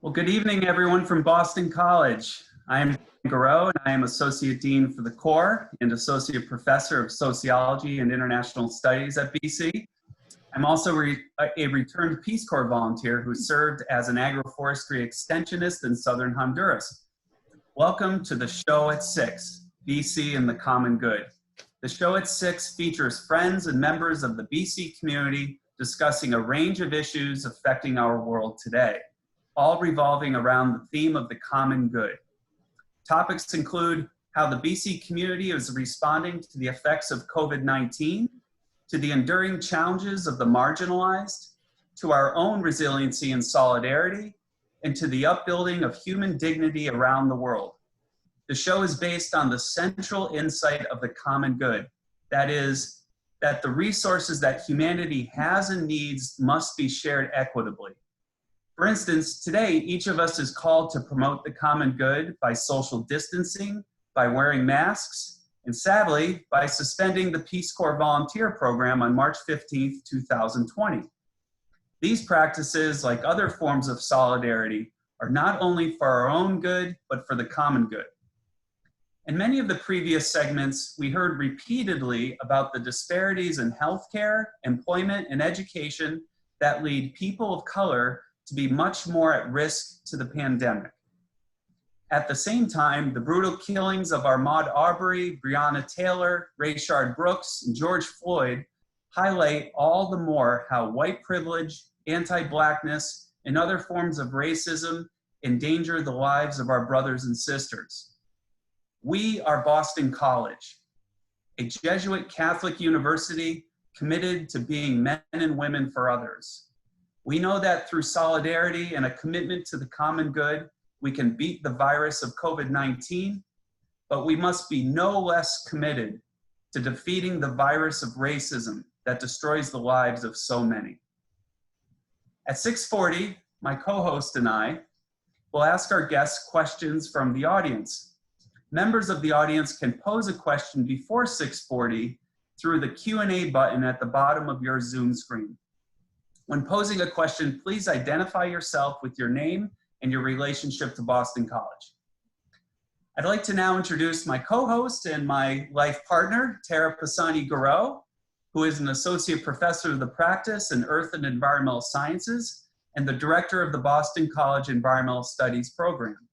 Well, good evening, everyone from Boston College. I am Garreau, and I am Associate Dean for the Core and Associate Professor of Sociology and International Studies at BC. I'm also a returned Peace Corps volunteer who served as an agroforestry extensionist in southern Honduras. Welcome to the Show at 6, BC and the Common Good. The Show at 6 features friends and members of the BC community discussing a range of issues affecting our world today, all revolving around the theme of the common good. Topics include how the BC community is responding to the effects of COVID-19, to the enduring challenges of the marginalized, to our own resiliency and solidarity, and to the upbuilding of human dignity around the world. The show is based on the central insight of the common good. That is, that the resources that humanity has and needs must be shared equitably. For instance, today, each of us is called to promote the common good by social distancing, by wearing masks, and sadly, by suspending the Peace Corps volunteer program on March 15th, 2020. These practices, like other forms of solidarity, are not only for our own good, but for the common good. In many of the previous segments, we heard repeatedly about the disparities in healthcare, employment, and education that lead people of color to be much more at risk to the pandemic. At the same time, the brutal killings of Ahmaud Arbery, Breonna Taylor, Rayshard Brooks, and George Floyd highlight all the more how white privilege, anti-Blackness, and other forms of racism endanger the lives of our brothers and sisters. We are Boston College, a Jesuit Catholic university committed to being men and women for others. We know that through solidarity and a commitment to the common good, we can beat the virus of COVID-19, but we must be no less committed to defeating the virus of racism that destroys the lives of so many. At 6:40, my co-host and I will ask our guests questions from the audience. Members of the audience can pose a question before 6:40 through the Q&A button at the bottom of your Zoom screen. When posing a question, please identify yourself with your name and your relationship to Boston College. I'd like to now introduce my co-host and my life partner, Tara Pisani-Garreau, who is an associate professor of the practice in Earth and Environmental Sciences and the director of the Boston College Environmental Studies program.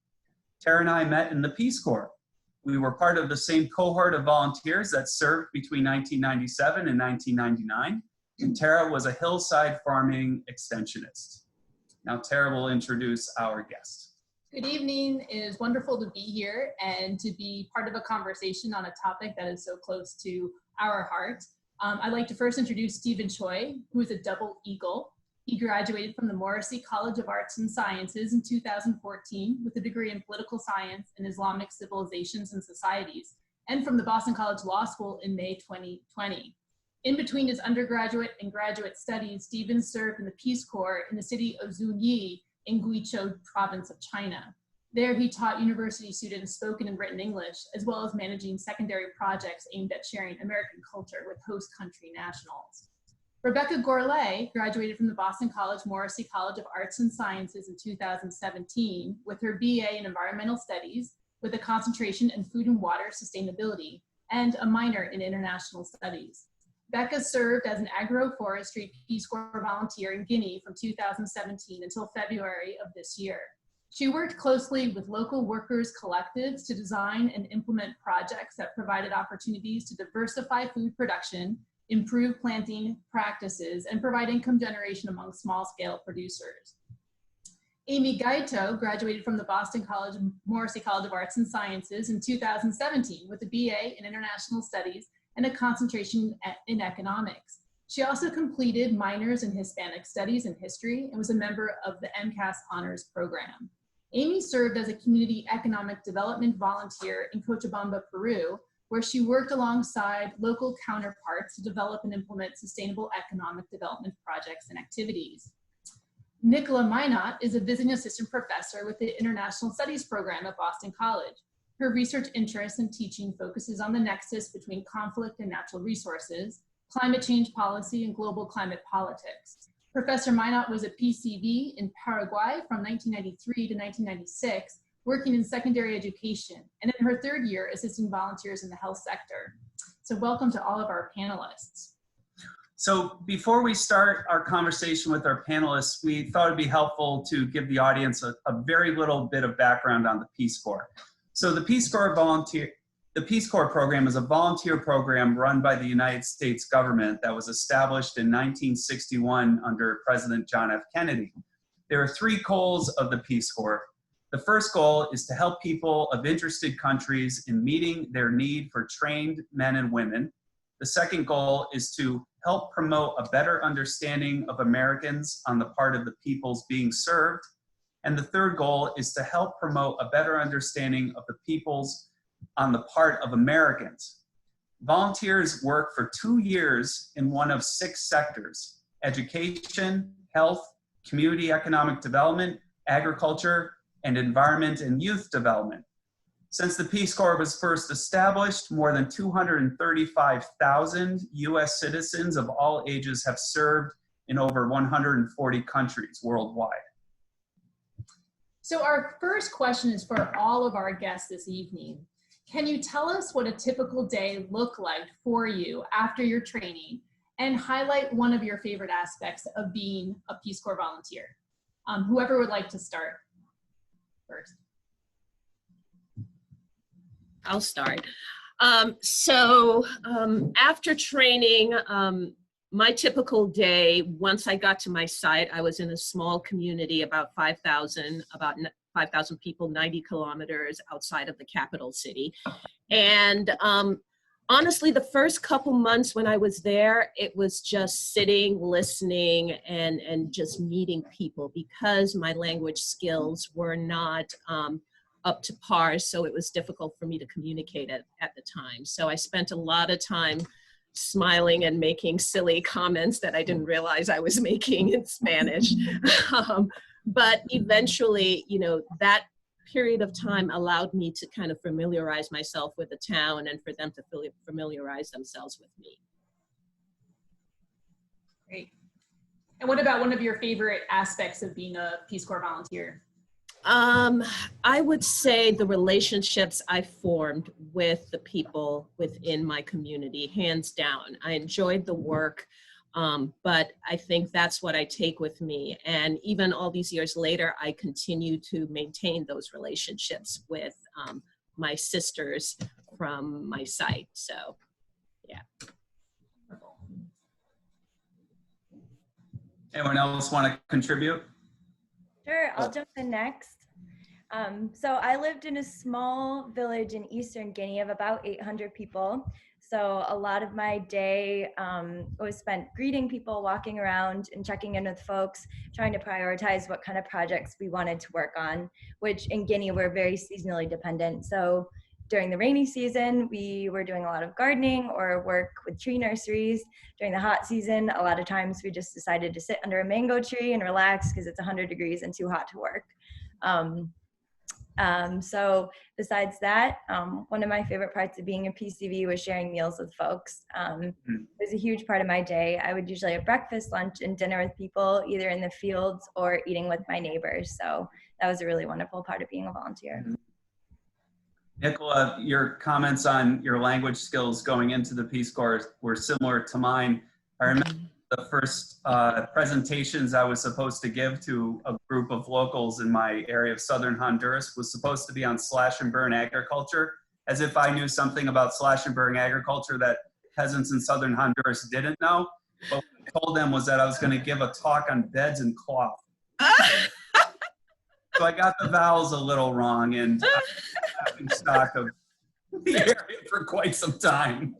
Tara and I met in the Peace Corps. We were part of the same cohort of volunteers that served between 1997 and 1999. And Tara was a hillside farming extensionist. Now Tara will introduce our guest. Good evening. It is wonderful to be here and to be part of a conversation on a topic that is so close to our heart. I'd like to first introduce Stephen Choi, who is a double eagle. He graduated from the Morrissey College of Arts and Sciences in 2014 with a degree in political science and Islamic civilizations and societies, and from the Boston College Law School in May 2020. In between his undergraduate and graduate studies, Stephen served in the Peace Corps in the city of Zunyi in Guizhou province of China. There he taught university students spoken and written English, as well as managing secondary projects aimed at sharing American culture with host country nationals. Rebecca Gourlay graduated from the Boston College Morrissey College of Arts and Sciences in 2017 with her BA in Environmental Studies with a concentration in Food and Water Sustainability and a minor in International Studies. Becca served as an agroforestry Peace Corps volunteer in Guinea from 2017 until February of this year. She worked closely with local workers' collectives to design and implement projects that provided opportunities to diversify food production, improve planting practices, and provide income generation among small-scale producers. Amy Gaito graduated from the Boston College Morrissey College of Arts and Sciences in 2017 with a BA in International Studies and a concentration in economics. She also completed minors in Hispanic Studies and History and was a member of the MCAS Honors Program. Amy served as a community economic development volunteer in Cochabamba, Peru, where she worked alongside local counterparts to develop and implement sustainable economic development projects and activities. Nicola Minot is a visiting assistant professor with the International Studies program at Boston College. Her research interest and teaching focuses on the nexus between conflict and natural resources, climate change policy, and global climate politics. Professor Minot was a PCV in Paraguay from 1993 to 1996, working in secondary education, and in her third year, assisting volunteers in the health sector. So welcome to all of our panelists. So before we start our conversation with our panelists, we thought it'd be helpful to give the audience a very little bit of background on the Peace Corps. So the Peace Corps program is a volunteer program run by the United States government that was established in 1961 under President John F. Kennedy. There are three goals of the Peace Corps. The first goal is to help people of interested countries in meeting their need for trained men and women. The second goal is to help promote a better understanding of Americans on the part of the peoples being served. And the third goal is to help promote a better understanding of the peoples on the part of Americans. Volunteers work for 2 years in one of 6 sectors: education, health, community economic development, agriculture, and environment and youth development. Since the Peace Corps was first established, more than 235,000 US citizens of all ages have served in over 140 countries worldwide. So our first question is for all of our guests this evening. Can you tell us what a typical day looked like for you after your training and highlight one of your favorite aspects of being a Peace Corps volunteer? Whoever would like to start first. I'll start. After training, my typical day, once I got to my site, I was in a small community, about 5,000 people, 90 kilometers outside of the capital city. And honestly, the first couple months when I was there, it was just sitting, listening, and just meeting people, because my language skills were not up to par, so it was difficult for me to communicate at the time. So I spent a lot of time smiling and making silly comments that I didn't realize I was making in Spanish. But eventually, you know, that period of time allowed me to kind of familiarize myself with the town and for them to familiarize themselves with me. Great. And what about one of your favorite aspects of being a Peace Corps volunteer? I would say the relationships I formed with the people within my community, hands down. I enjoyed the work, but I think that's what I take with me. And even all these years later, I continue to maintain those relationships with my sisters from my site. So, yeah. Anyone else want to contribute? Sure, I'll jump in next. So I lived in a small village in Eastern Guinea of about 800 people. So a lot of my day was spent greeting people, walking around and checking in with folks, trying to prioritize what kind of projects we wanted to work on, which in Guinea we're very seasonally dependent. So during the rainy season, we were doing a lot of gardening or work with tree nurseries. During the hot season, a lot of times we just decided to sit under a mango tree and relax because it's 100 degrees and too hot to work. So besides that, one of my favorite parts of being a PCV was sharing meals with folks. It was a huge part of my day. I would usually have breakfast, lunch, and dinner with people, either in the fields or eating with my neighbors. So that was a really wonderful part of being a volunteer. Nicola, your comments on your language skills going into the Peace Corps were similar to mine. I remember the first presentations I was supposed to give to a group of locals in my area of southern Honduras was supposed to be on slash and burn agriculture, as if I knew something about slash and burn agriculture that peasants in southern Honduras didn't know. But what I told them was that I was going to give a talk on beds and cloth. So I got the vowels a little wrong, and I've been stock of the area for quite some time.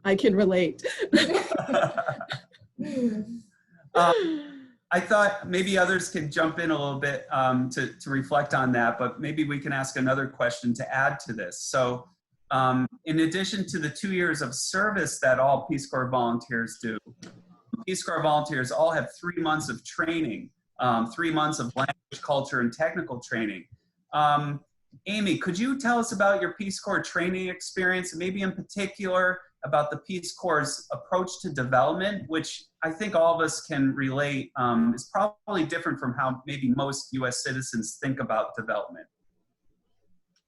I can relate. I thought maybe others could jump in a little bit to reflect on that, but maybe we can ask another question to add to this. So in addition to the 2 years of service that all Peace Corps volunteers do, Peace Corps volunteers all have 3 months of training, 3 months of language, culture, and technical training. Amy, could you tell us about your Peace Corps training experience, and maybe in particular, about the Peace Corps' approach to development, which I think all of us can relate, is probably different from how maybe most US citizens think about development.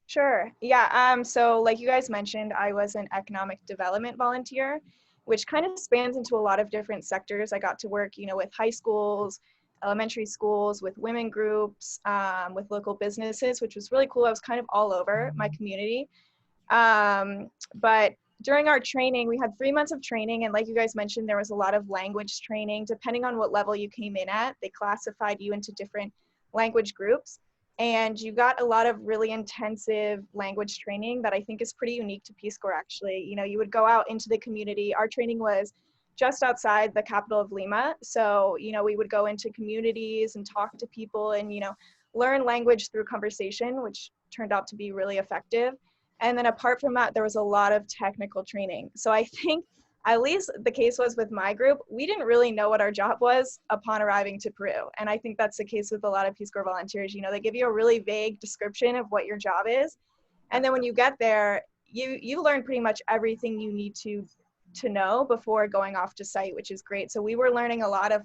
Sure. Yeah. So like you guys mentioned, I was an economic development volunteer, which kind of spans into a lot of different sectors. I got to work, with high schools, elementary schools, with women groups, with local businesses, which was really cool. I was kind of all over my community. But during our training, we had 3 months of training. And like you guys mentioned, there was a lot of language training. Depending on what level you came in at, they classified you into different language groups. And you got a lot of really intensive language training that I think is pretty unique to Peace Corps, actually. You would go out into the community. Our training was just outside the capital of Lima. So, we would go into communities and talk to people and, learn language through conversation, which turned out to be really effective. And then apart from that, there was a lot of technical training. So I think at least the case was with my group, we didn't really know what our job was upon arriving to Peru. And I think that's the case with a lot of Peace Corps volunteers. They give you a really vague description of what your job is. And then when you get there, you learn pretty much everything you need to know before going off to site, which is great. So we were learning a lot of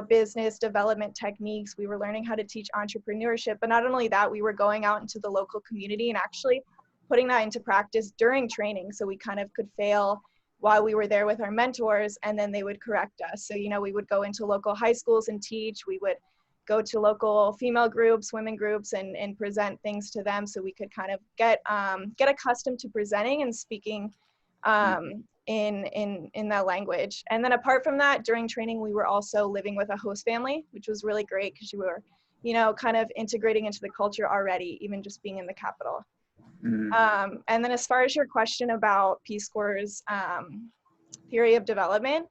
business development techniques. We were learning how to teach entrepreneurship, but not only that, we were going out into the local community and actually putting that into practice during training. So we kind of could fail while we were there with our mentors, and then they would correct us. So, we would go into local high schools and teach. We would go to local female groups, women groups, and present things to them so we could kind of get accustomed to presenting and speaking in that language. And then apart from that, during training, we were also living with a host family, which was really great because you were, kind of integrating into the culture already, even just being in the capital. And then as far as your question about Peace Corps' theory of development,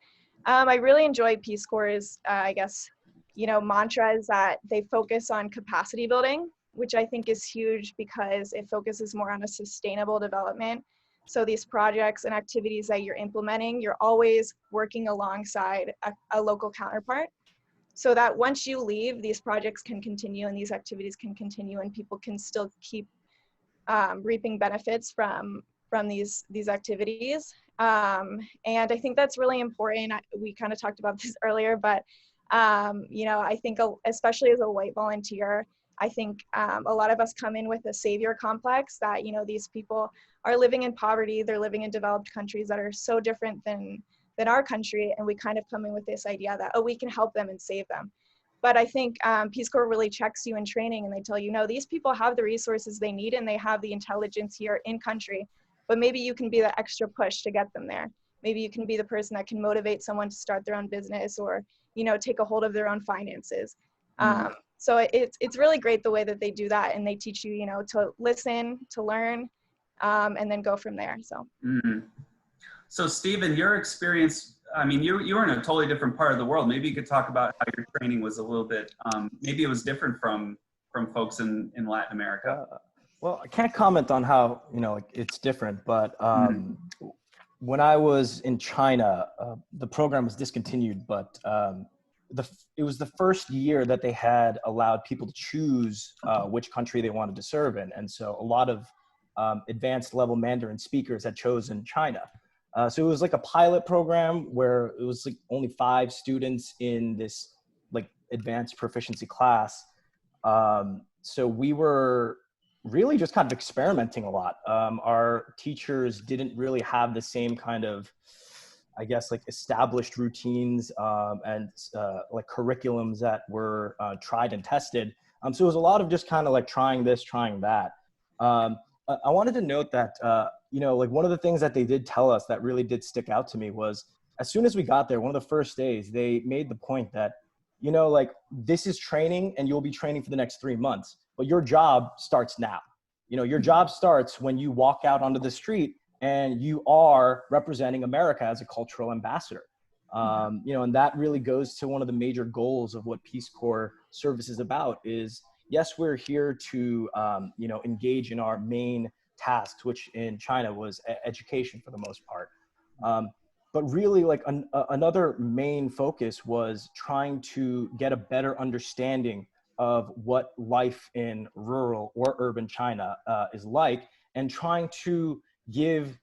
I really enjoy Peace Corps', mantra is that they focus on capacity building, which I think is huge because it focuses more on a sustainable development. So these projects and activities that you're implementing, you're always working alongside a local counterpart so that once you leave, these projects can continue and these activities can continue and people can still keep reaping benefits from these activities. And I think that's really important. We kind of talked about this earlier, but I think especially as a white volunteer, I think a lot of us come in with a savior complex that, these people are living in poverty, they're living in developed countries that are so different than our country. And we kind of come in with this idea that, we can help them and save them. But I think Peace Corps really checks you in training and they tell you, no, these people have the resources they need and they have the intelligence here in country, but maybe you can be the extra push to get them there. Maybe you can be the person that can motivate someone to start their own business or, take a hold of their own finances. So it's really great the way that they do that and they teach you, to listen, to learn, and then go from there, so. So Stephen, your experience, you were in a totally different part of the world. Maybe you could talk about how your training was a little bit, maybe it was different from folks in Latin America. Well, I can't comment on how, it's different, but when I was in China, the program was discontinued, but it was the first year that they had allowed people to choose which country they wanted to serve in. And so a lot of advanced level Mandarin speakers had chosen China. So it was like a pilot program where it was like only 5 students in this like advanced proficiency class. So we were really just kind of experimenting a lot. Our teachers didn't really have the same kind of, I guess, like established routines and like curriculums that were tried and tested. So it was a lot of just kind of like trying this, trying that. I wanted to note that, like one of the things that they did tell us that really did stick out to me was as soon as we got there, one of the first days, they made the point that, like this is training and you'll be training for the next 3 months, but your job starts now. Your job starts when you walk out onto the street and you are representing America as a cultural ambassador. And that really goes to one of the major goals of what Peace Corps service is about is, yes, we're here to, engage in our main tasks, which in China was education for the most part. But really like another main focus was trying to get a better understanding of what life in rural or urban China is like, and trying to give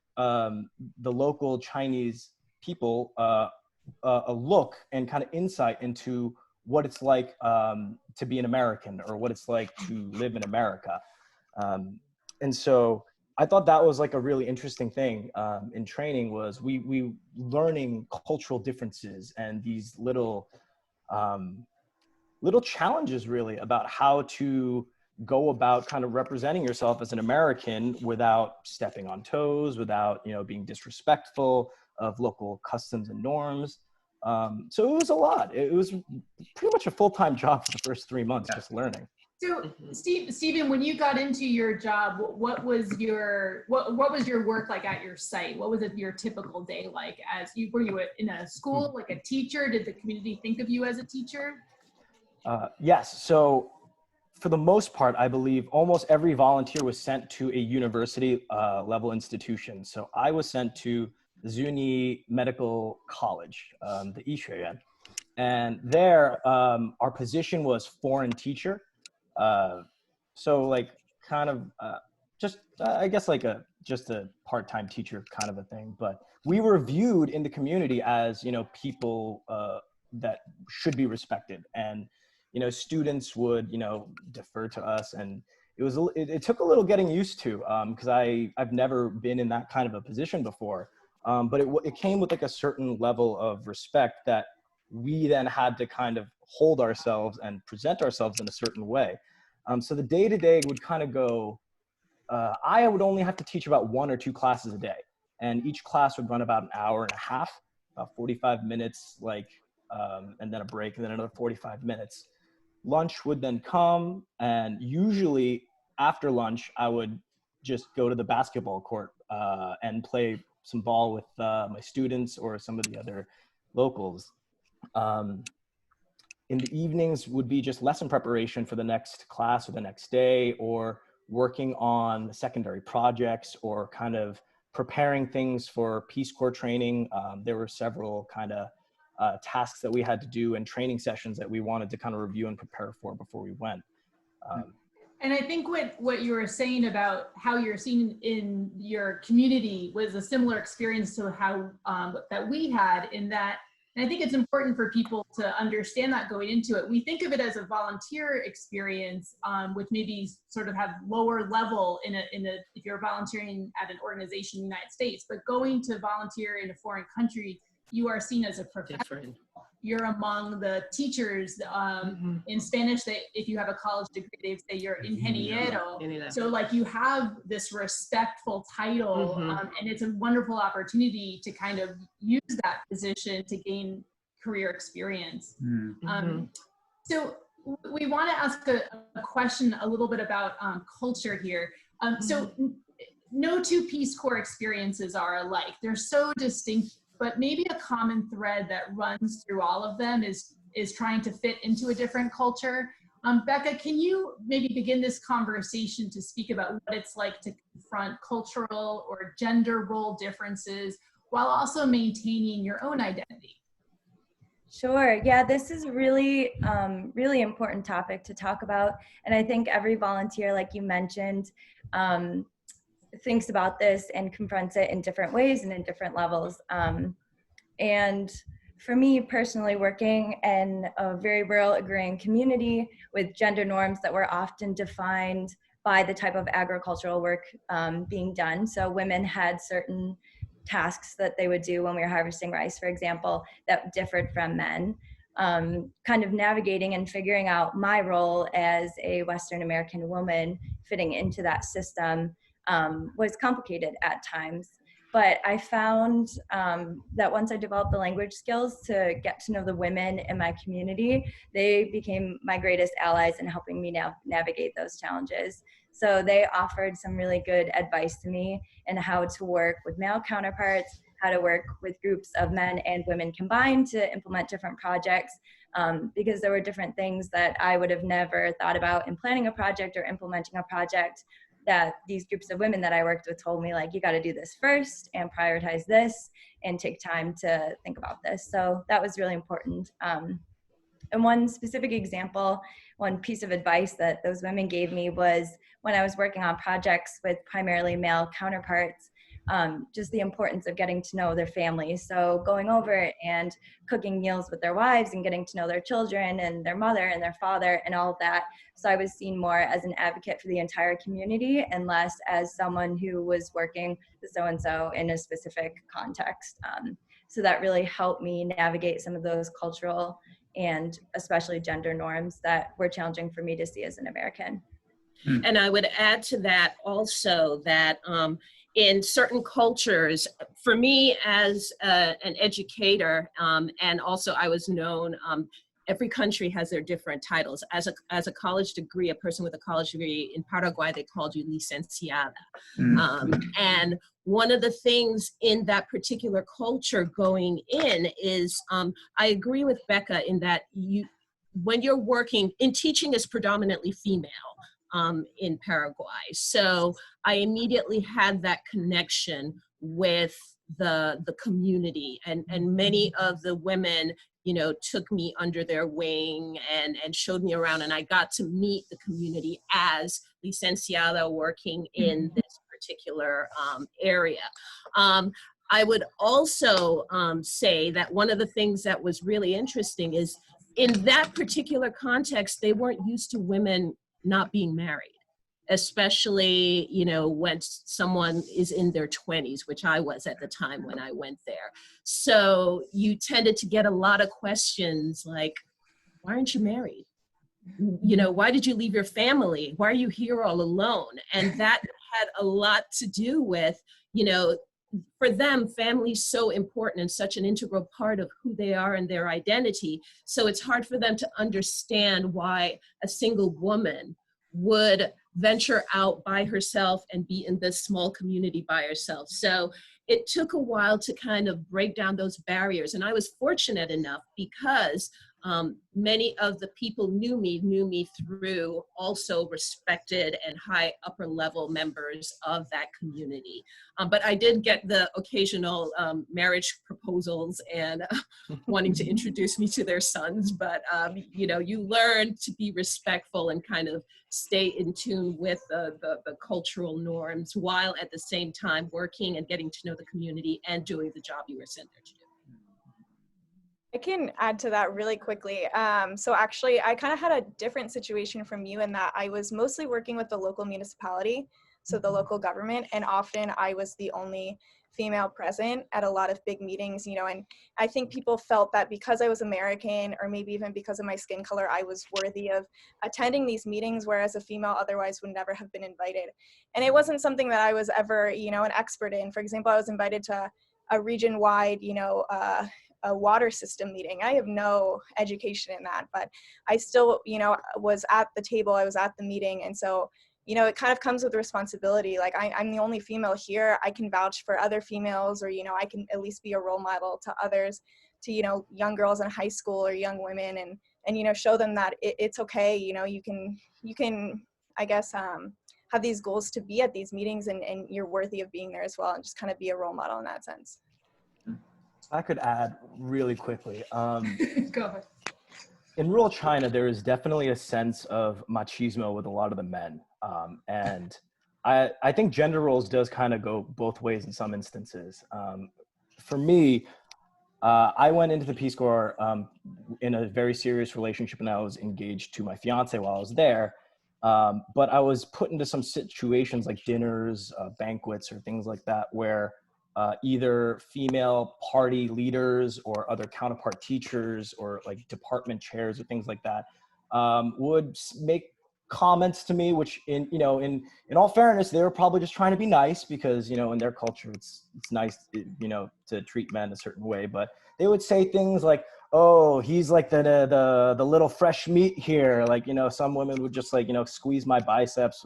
the local Chinese people a look and kind of insight into what it's like to be an American, or what it's like to live in America. And so I thought that was like a really interesting thing in training, was we learning cultural differences and these little challenges really about how to go about kind of representing yourself as an American without stepping on toes, without, you know, being disrespectful of local customs and norms. So it was a lot. It was pretty much a full-time job for the first 3 months, just learning. So Stephen, when you got into your job, what was your work like at your site? What was your typical day like? Were you in a school, like a teacher? Did the community think of you as a teacher? Yes. So for the most part, I believe almost every volunteer was sent to a university level institution. So I was sent to the Zuni Medical College, the Yishuiyuan. And there, our position was foreign teacher. So like kind of I guess like just a part-time teacher kind of a thing. But we were viewed in the community as, you know, people that should be respected. And, you know, students would, you know, defer to us. And it took a little getting used to, because I've never been in that kind of a position before. But it came with like a certain level of respect that we then had to kind of hold ourselves and present ourselves in a certain way. So the day-to-day would kind of go, I would only have to teach about 1 or 2 classes a day. And each class would run about an hour and a half, about 45 minutes, like, and then a break, and then another 45 minutes. Lunch would then come, and usually after lunch, I would just go to the basketball court and play some ball with my students or some of the other locals. In the evenings would be just lesson preparation for the next class or the next day, or working on secondary projects, or kind of preparing things for Peace Corps training. There were several kind of tasks that we had to do and training sessions that we wanted to kind of review and prepare for before we went. And I think what you were saying about how you're seen in your community was a similar experience to how that we had, in that, and I think it's important for people to understand that going into it. We think of it as a volunteer experience, which maybe sort of have lower level if you're volunteering at an organization in the United States, but going to volunteer in a foreign country, you are seen as a professional. You're among the teachers. In Spanish, if you have a college degree, they say you're ingeniero. So like you have this respectful title, and it's a wonderful opportunity to kind of use that position to gain career experience. So we want to ask a question a little bit about culture here. So no 2 Peace Corps experiences are alike. They're so distinct, but maybe a common thread that runs through all of them is trying to fit into a different culture. Becca, can you maybe begin this conversation to speak about what it's like to confront cultural or gender role differences while also maintaining your own identity? Sure. Yeah, this is really, really important topic to talk about. And I think every volunteer, like you mentioned, thinks about this and confronts it in different ways and in different levels. And for me personally, working in a very rural agrarian community with gender norms that were often defined by the type of agricultural work being done. So women had certain tasks that they would do when we were harvesting rice, for example, that differed from men. Kind of navigating and figuring out my role as a Western American woman fitting into that system was complicated at times. But I found that once I developed the language skills to get to know the women in my community, they became my greatest allies in helping me navigate those challenges. So they offered some really good advice to me in how to work with male counterparts, how to work with groups of men and women combined to implement different projects, because there were different things that I would have never thought about in planning a project or implementing a project, that these groups of women that I worked with told me, like, you got to do this first and prioritize this and take time to think about this. So that was really important. And one specific example, one piece of advice that those women gave me was when I was working on projects with primarily male counterparts, just the importance of getting to know their families. So going over and cooking meals with their wives and getting to know their children and their mother and their father and all of that. So I was seen more as an advocate for the entire community and less as someone who was working with so-and-so in a specific context. So that really helped me navigate some of those cultural and especially gender norms that were challenging for me to see as an American. And I would add to that also that in certain cultures, for me as an educator, and also I was known, every country has their different titles. As a college degree, a person with a college degree in Paraguay, they called you licenciada. And one of the things in that particular culture going in is, I agree with Becca in that when you're working, in teaching is predominantly female in Paraguay. So I immediately had that connection with the community, and many of the women, you know, took me under their wing and showed me around, and I got to meet the community as licenciada working in this particular area. I would also say that one of the things that was really interesting is in that particular context, they weren't used to women not being married, especially, you know, when someone is in their 20s, which I was at the time when I went there. So you tended to get a lot of questions like, why aren't you married? You know, why did you leave your family? Why are you here all alone? And that had a lot to do with, you know, for them, family is so important and such an integral part of who they are and their identity. So it's hard for them to understand why a single woman would venture out by herself and be in this small community by herself. So it took a while to kind of break down those barriers. And I was fortunate enough because many of the people knew me through also respected and high upper level members of that community. But I did get the occasional marriage proposals and wanting to introduce me to their sons. But, you know, you learn to be respectful and kind of stay in tune with the cultural norms while at the same time working and getting to know the community and doing the job you were sent there to do. I can add to that really quickly. So actually, I kind of had a different situation from you in that I was mostly working with the local municipality, so the local government, and often I was the only female present at a lot of big meetings, you know, and I think people felt that because I was American, or maybe even because of my skin color, I was worthy of attending these meetings, whereas a female otherwise would never have been invited. And it wasn't something that I was ever, you know, an expert in. For example, I was invited to a region-wide, you know, a water system meeting. I have no education in that, but I still, you know, was at the table, I was at the meeting. And so, you know, it kind of comes with responsibility. Like I'm the only female here. I can vouch for other females, or, you know, I can at least be a role model to others, to, you know, young girls in high school or young women, and, you know, show them that it's okay. You know, you can, I guess, have these goals to be at these meetings, and you're worthy of being there as well, and just kind of be a role model in that sense. I could add really quickly. Go ahead. In rural China, there is definitely a sense of machismo with a lot of the men. And I think gender roles does kind of go both ways in some instances. For me, I went into the Peace Corps in a very serious relationship, and I was engaged to my fiance while I was there. But I was put into some situations like dinners, banquets, or things like that, where either female party leaders or other counterpart teachers or like department chairs or things like that would make comments to me, which in all fairness, they were probably just trying to be nice because, you know, in their culture, it's nice, you know, to treat men a certain way. But they would say things like, oh, he's like the little fresh meat here. Like, you know, some women would just like, you know, squeeze my biceps.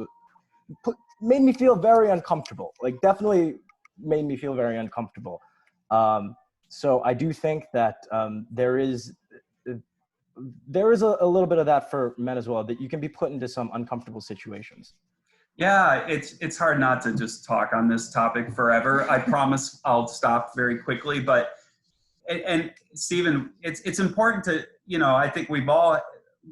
Made me feel very uncomfortable. Like definitely made me feel very uncomfortable. So I do think that there is a little bit of that for men as well, that you can be put into some uncomfortable situations. Yeah, it's hard not to just talk on this topic forever. I promise I'll stop very quickly, but and Stephen, it's important to, you know, I think we've all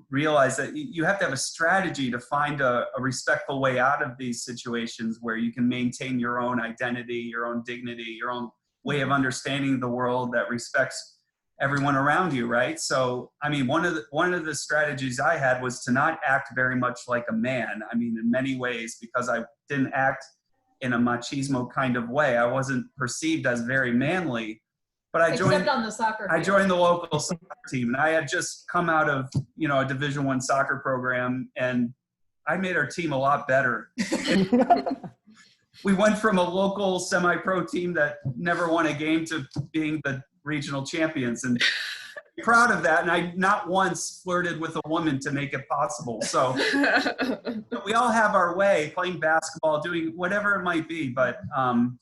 realize that you have to have a strategy to find a respectful way out of these situations where you can maintain your own identity, your own dignity, your own way of understanding the world that respects everyone around you, right? So, I mean, one of the strategies I had was to not act very much like a man. I mean, in many ways, because I didn't act in a machismo kind of way. I wasn't perceived as very manly, but I joined, Except on the soccer field. I joined the local soccer team, and I had just come out of, you know, a Division I soccer program, and I made our team a lot better. We went from a local semi-pro team that never won a game to being the regional champions, and I'm proud of that. And I not once flirted with a woman to make it possible. So we all have our way, playing basketball, doing whatever it might be. But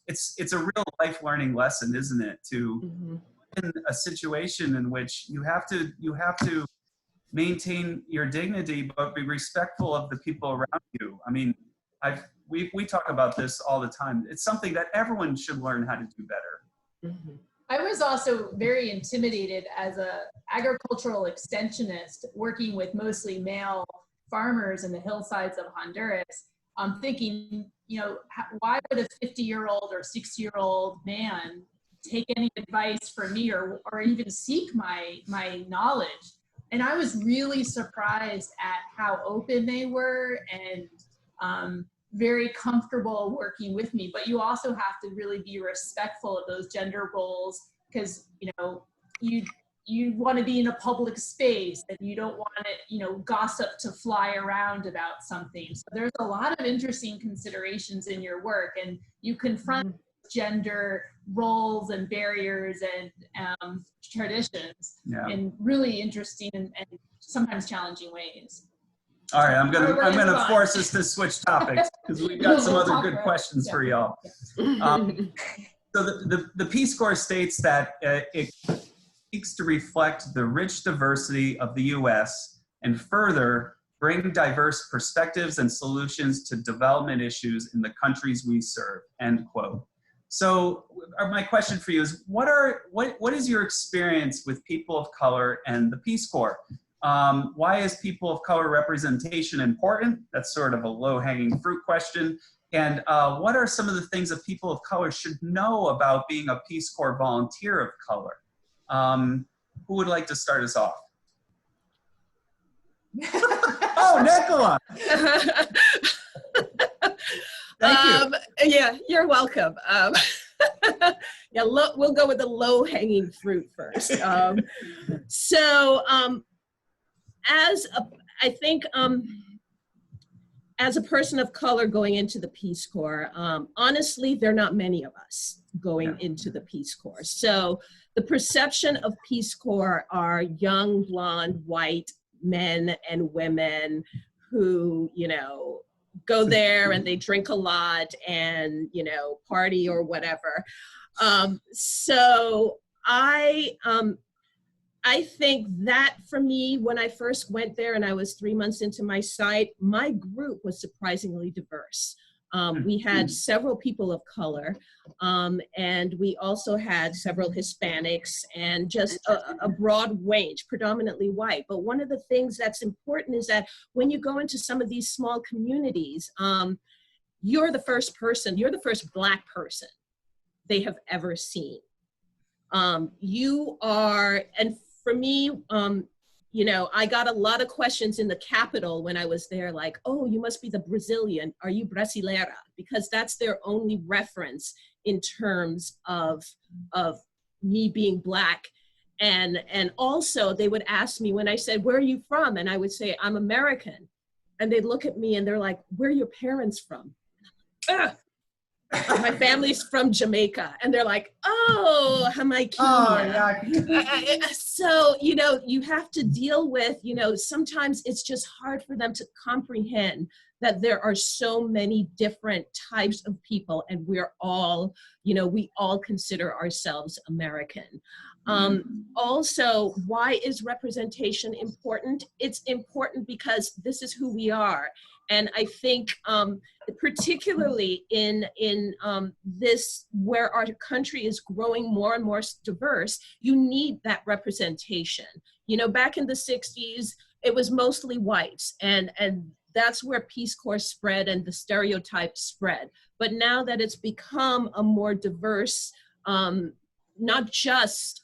it's a real life learning lesson, isn't it? To in a situation in which you have to maintain your dignity, but be respectful of the people around you. I mean, we talk about this all the time. It's something that everyone should learn how to do better. I was also very intimidated as a agricultural extensionist working with mostly male farmers in the hillsides of Honduras. I'm thinking, you know, why would a 50-year-old or 60-year-old man take any advice from me or even seek my knowledge? And I was really surprised at how open they were and very comfortable working with me. But you also have to really be respectful of those gender roles, because, you know, you want to be in a public space and you don't want to, you know, gossip to fly around about something. So there's a lot of interesting considerations in your work, and you confront gender roles and barriers and traditions in really interesting and sometimes challenging ways. All right, I'm gonna force us to switch topics because we've got some other good questions for y'all. So the Peace Corps states that it seeks to reflect the rich diversity of the U.S. and further bring diverse perspectives and solutions to development issues in the countries we serve, end quote. So my question for you is, what is your experience with people of color and the Peace Corps? Why is people of color representation important? That's sort of a low-hanging fruit question. And what are some of the things that people of color should know about being a Peace Corps volunteer of color? Who would like to start us off? Oh, Nicola! Thank you. Yeah, you're welcome. Yeah, we'll go with the low-hanging fruit first. As a person of color going into the Peace Corps, honestly, there are not many of us going into the Peace Corps. So the perception of Peace Corps are young, blonde, white men and women who, you know, go there and they drink a lot and, you know, party or whatever. So I think that for me, when I first went there and I was 3 months into my site, my group was surprisingly diverse. We had several people of color, and we also had several Hispanics and just a broad range, predominantly white. But one of the things that's important is that when you go into some of these small communities, you're the first Black person they have ever seen. You are, and for me, you know, I got a lot of questions in the Capitol when I was there, like, oh, you must be the Brazilian. Are you Brasileira? Because that's their only reference in terms of me being Black. And also they would ask me when I said, where are you from? And I would say, I'm American. And they'd look at me and they're like, where are your parents from? My family's from Jamaica. And they're like, oh, Jamaica. Oh, yeah. So, you know, you have to deal with, you know, sometimes it's just hard for them to comprehend that there are so many different types of people and we're all, you know, we all consider ourselves American. Also, why is representation important? It's important because this is who we are. And I think particularly in this, where our country is growing more and more diverse, you need that representation. You know, back in the 60s, it was mostly whites, and that's where Peace Corps spread and the stereotypes spread. But now that it's become a more diverse, not just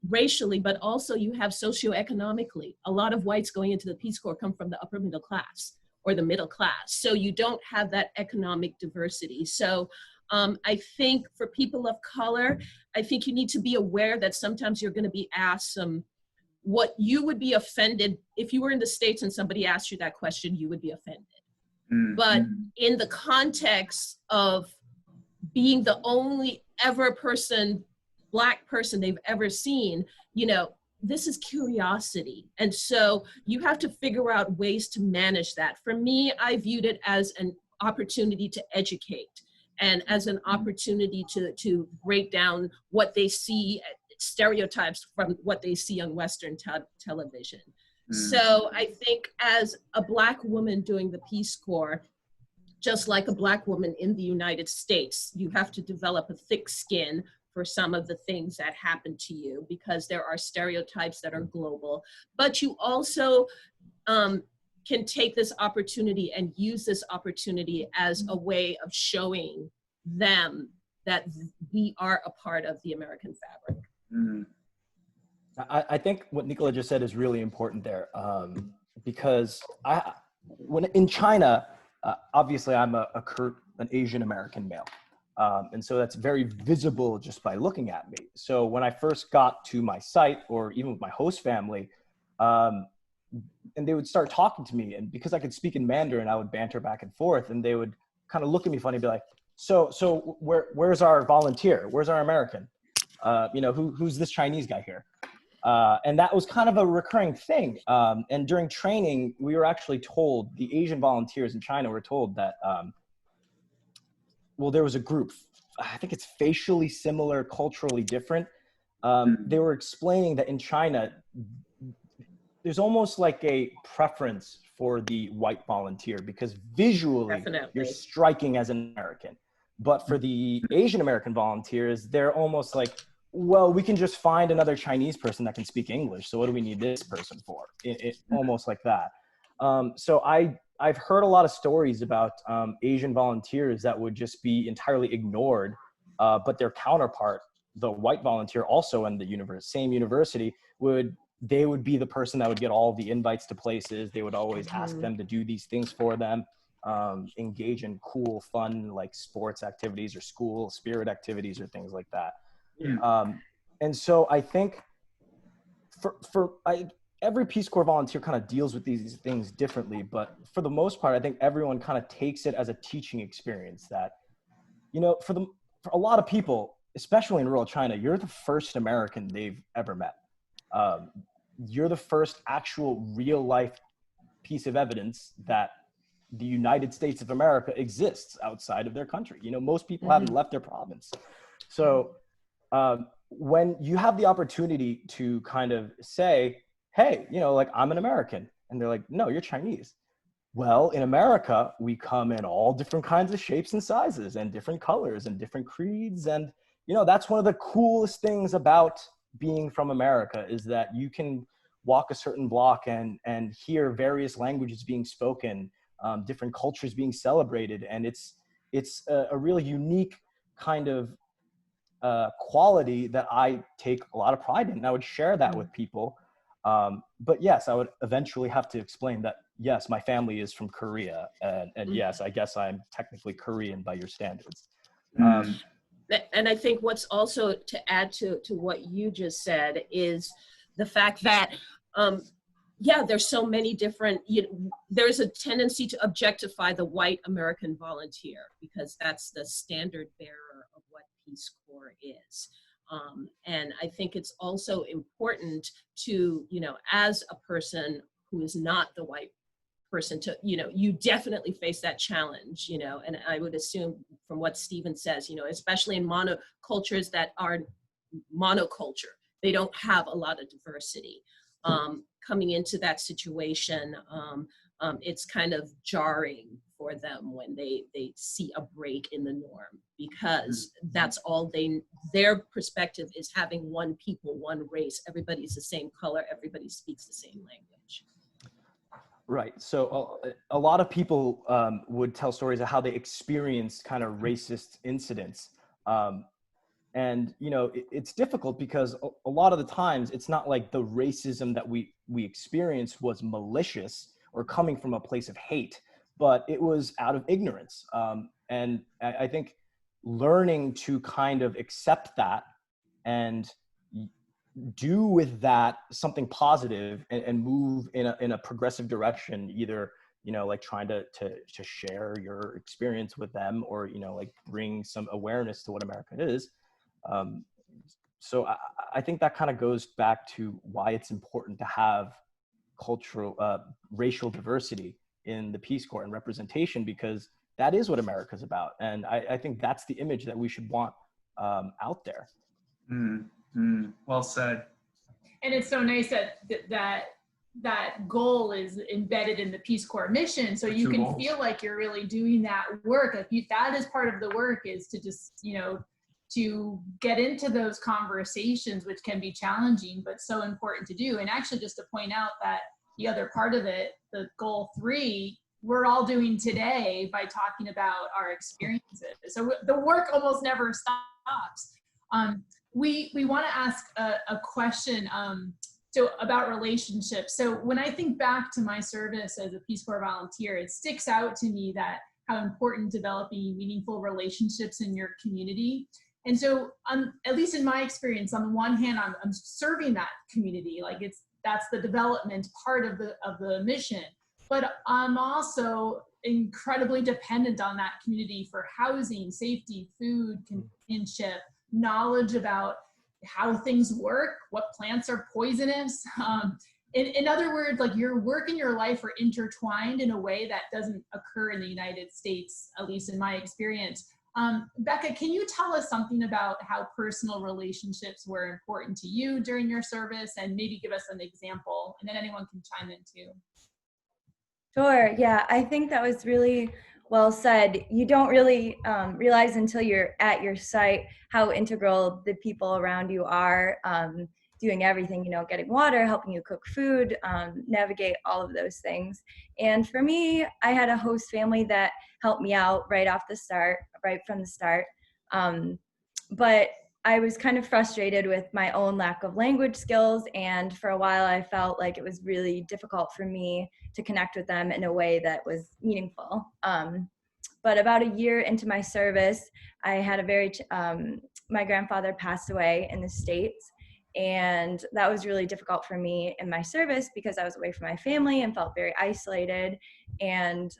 racially, but also you have socioeconomically. A lot of whites going into the Peace Corps come from the upper middle class or the middle class. So you don't have that economic diversity. So I think for people of color, I think you need to be aware that sometimes you're gonna be asked what you would be offended if you were in the States and somebody asked you that question, you would be offended. Mm-hmm. But in the context of being the only ever Black person they've ever seen, you know, this is curiosity. And so you have to figure out ways to manage that. For me, I viewed it as an opportunity to educate and as an opportunity to break down what they see, stereotypes from what they see on Western television. So I think as a Black woman doing the Peace Corps, just like a Black woman in the United States, you have to develop a thick skin for some of the things that happen to you because there are stereotypes that are global. But you also can take this opportunity and use this opportunity as a way of showing them that we are a part of the American fabric. I think what Nicola just said is really important there, because when in China, obviously I'm an Asian American male. And so that's very visible just by looking at me. So when I first got to my site, or even with my host family, and they would start talking to me, and because I could speak in Mandarin, I would banter back and forth, and they would kind of look at me funny, and be like, so where's our volunteer? Where's our American? You know, who's this Chinese guy here? And that was kind of a recurring thing. And during training, we were actually told, the Asian volunteers in China were told that, well, there was a group, I think it's facially similar, culturally different. They were explaining that in China, there's almost like a preference for the white volunteer because visually Definitely. You're striking as an American. But for the Asian American volunteers, they're almost like, well, we can just find another Chinese person that can speak English. So what do we need this person for? Almost like that. So I've heard a lot of stories about Asian volunteers that would just be entirely ignored, but their counterpart, the white volunteer also in the same university, they would be the person that would get all the invites to places. They would always ask them to do these things for them, engage in cool, fun, like sports activities or school spirit activities or things like that. And so I think every Peace Corps volunteer kind of deals with these things differently, but for the most part, I think everyone kind of takes it as a teaching experience that, you know, for a lot of people, especially in rural China, you're the first American they've ever met. You're the first actual real life piece of evidence that the United States of America exists outside of their country. You know, most people haven't left their province. So when you have the opportunity to kind of say, hey, you know, like, I'm an American, and they're like, no, you're Chinese. Well, in America, we come in all different kinds of shapes and sizes and different colors and different creeds. And, you know, that's one of the coolest things about being from America is that you can walk a certain block and hear various languages being spoken, different cultures being celebrated. And it's a really unique kind of quality that I take a lot of pride in. And I would share that with people. But yes, I would eventually have to explain that, yes, my family is from Korea. And yes, I guess I'm technically Korean by your standards. And I think what's also to add to what you just said is the fact that, yeah, there's so many different, there's a tendency to objectify the white American volunteer because that's the standard bearer of what Peace Corps is. And I think it's also important to, as a person who is not the white person to, you definitely face that challenge, and I would assume from what Stephen says, especially in monocultures that are monoculture, they don't have a lot of diversity. Coming into that situation, it's kind of jarring for them when they see a break in the norm, because that's all their perspective is having one people, one race, everybody's the same color, everybody speaks the same language. Right. So a lot of people would tell stories of how they experienced kind of racist incidents. And, you know, it's difficult because a lot of the times it's not like the racism that we experienced was malicious or coming from a place of hate, but it was out of ignorance. And I think learning to kind of accept that and do with that something positive and move in a progressive direction, either, you know, like trying to share your experience with them, or, you know, like bring some awareness to what America is. So I think that kind of goes back to why it's important to have cultural, racial diversity in the Peace Corps and representation, because that is what America's about. And I think that's the image that we should want out there. Well said. And it's so nice that goal is embedded in the Peace Corps mission, so you can feel like you're really doing that work. Like that is part of the work, is to just, you know, to get into those conversations, which can be challenging, but so important to do. And actually, just to point out that the other part of it, the goal 3, we're all doing today by talking about our experiences. So the work almost never stops. We want to ask a question so about relationships. So when I think back to my service as a Peace Corps volunteer, it sticks out to me that how important developing meaningful relationships in your community. And so, at least in my experience, on the one hand, I'm serving that community, like that's the development part of the mission. But I'm also incredibly dependent on that community for housing, safety, food, companionship, knowledge about how things work, what plants are poisonous. In other words, like your work and your life are intertwined in a way that doesn't occur in the United States, at least in my experience. Becca, can you tell us something about how personal relationships were important to you during your service, and maybe give us an example, and then anyone can chime in too. Sure. Yeah, I think that was really well said. You don't really realize until you're at your site how integral the people around you are, doing everything, you know, getting water, helping you cook food, navigate all of those things. And for me, I had a host family that helped me out right from the start. But I was kind of frustrated with my own lack of language skills, and for a while I felt like it was really difficult for me to connect with them in a way that was meaningful. But about a year into my service, I had my grandfather passed away in the States, and that was really difficult for me in my service because I was away from my family and felt very isolated. And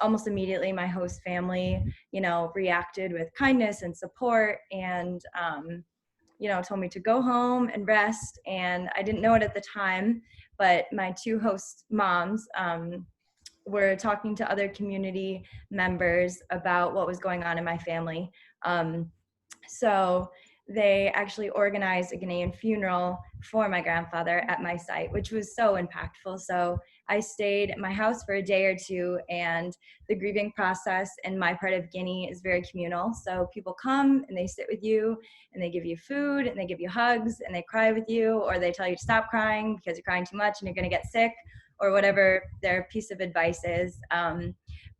almost immediately my host family, you know, reacted with kindness and support, and you know, told me to go home and rest. And I didn't know it at the time, but my 2 host moms were talking to other community members about what was going on in my family. So they actually organized a Ghanaian funeral for my grandfather at my site, which was so impactful. So I stayed at my house for a day or 2, and the grieving process in my part of Guinea is very communal. So people come and they sit with you, and they give you food, and they give you hugs, and they cry with you, or they tell you to stop crying because you're crying too much and you're gonna get sick, or whatever their piece of advice is.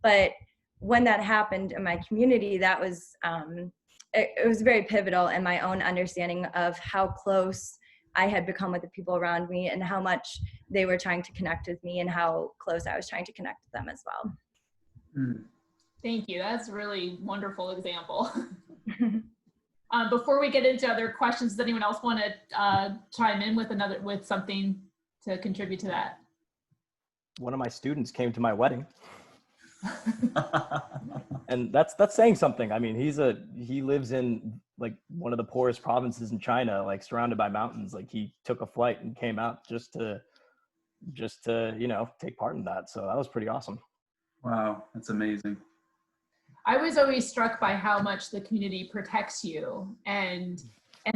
But when that happened in my community, that was, it was very pivotal in my own understanding of how close I had become with the people around me, and how much they were trying to connect with me, and how close I was trying to connect with them as well. Thank you. That's a really wonderful example. Before we get into other questions, does anyone else want to chime in with something to contribute to that? One of my students came to my wedding. And that's saying something. I mean, he lives in like one of the poorest provinces in China, like surrounded by mountains. Like he took a flight and came out just to, you know, take part in that. So that was pretty awesome. Wow, that's amazing. I was always struck by how much the community protects you and